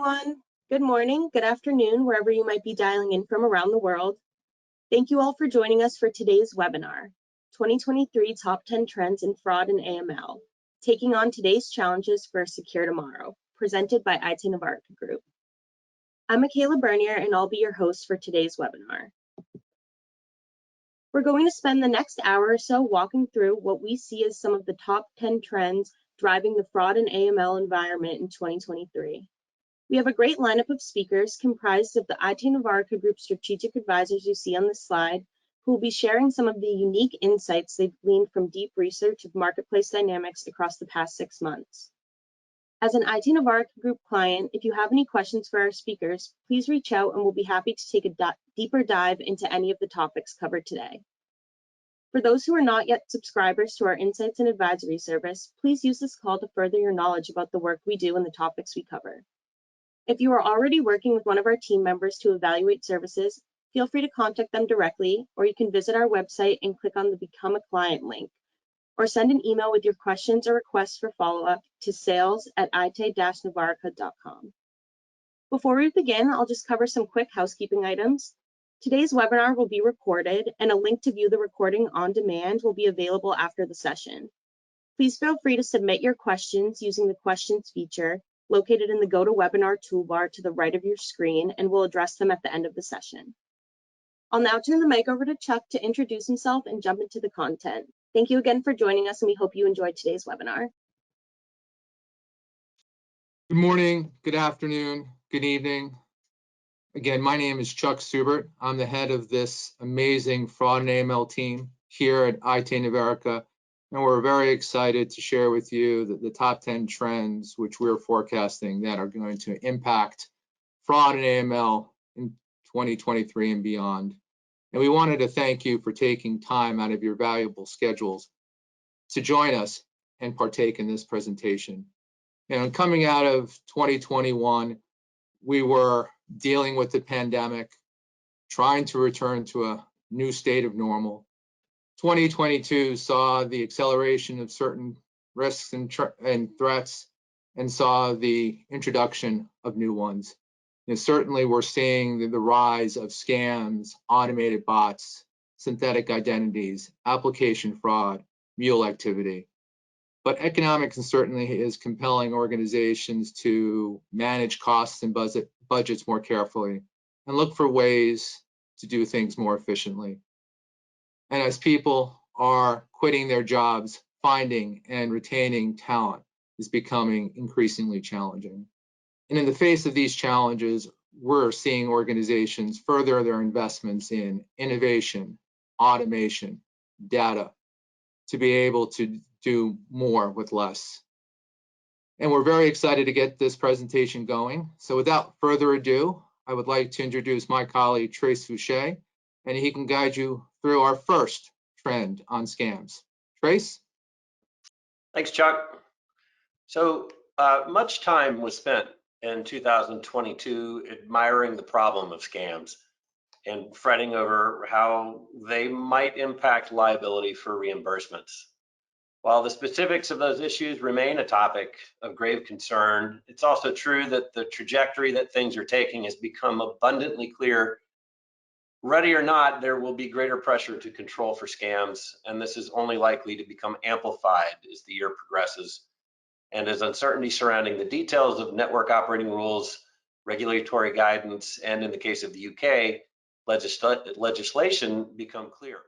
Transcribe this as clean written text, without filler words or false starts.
everyone. Good morning, good afternoon, wherever you might be dialing in from around the world. Thank you all for joining us for today's webinar, 2023 Top 10 Trends in Fraud and AML, Taking on Today's Challenges for a Secure Tomorrow, presented by IT Navarca Group. I'm Michaela Bernier, and I'll be your host for today's webinar. We're going to spend the next hour or so walking through what we see as some of the top 10 trends driving the fraud and AML environment in 2023. We have a great lineup of speakers comprised of the IT Navarca Group strategic advisors you see on this slide, who will be sharing some of the unique insights they've gleaned from deep research of marketplace dynamics across the past 6 months. As an IT Navarca Group client, if you have any questions for our speakers, please reach out and we'll be happy to take a deeper dive into any of the topics covered today. For those who are not yet subscribers to our Insights and Advisory service, please use this call to further your knowledge about the work we do and the topics we cover. If you are already working with one of our team members to evaluate services, feel free to contact them directly, or you can visit our website and click on the Become a Client link, or send an email with your questions or requests for follow-up to sales@ite-navarca.com. Before we begin, I'll just cover some quick housekeeping items. Today's webinar will be recorded, and a link to view the recording on demand will be available after the session. Please feel free to submit your questions using the questions feature located in the GoToWebinar toolbar to the right of your screen, and we'll address them at the end of the session. I'll now turn the mic over to Chuck to introduce himself and jump into the content. Thank you again for joining us, and we hope you enjoyed today's webinar. Good morning, good afternoon, good evening. Again, my name is Chuck Subert. I'm the head of this amazing fraud and AML team here at IT Navarca, and we're very excited to share with you the top 10 trends which we're forecasting that are going to impact fraud and AML in 2023 and beyond. And we wanted to thank you for taking time out of your valuable schedules to join us and partake in this presentation. And coming out of 2021, we were dealing with the pandemic, trying to return to a new state of normal. 2022 saw the acceleration of certain risks and threats, and saw the introduction of new ones. And certainly we're seeing the rise of scams, automated bots, synthetic identities, application fraud, mule activity. But economics certainly is compelling organizations to manage costs and budgets more carefully and look for ways to do things more efficiently. And as people are quitting their jobs, finding and retaining talent is becoming increasingly challenging. And in the face of these challenges, we're seeing organizations further their investments in innovation, automation, data, to be able to do more with less. And we're very excited to get this presentation going. So without further ado, I would like to introduce my colleague, Trace Fouché, and he can guide you through our first trend on scams. Trace? Thanks, Chuck. So much time was spent in 2022 admiring the problem of scams and fretting over how they might impact liability for reimbursements. While the specifics of those issues remain a topic of grave concern, it's also true that the trajectory that things are taking has become abundantly clear. Ready or not, there will be greater pressure to control for scams, and this is only likely to become amplified as the year progresses, and as uncertainty surrounding the details of network operating rules, regulatory guidance, and in the case of the UK, legislation become clear.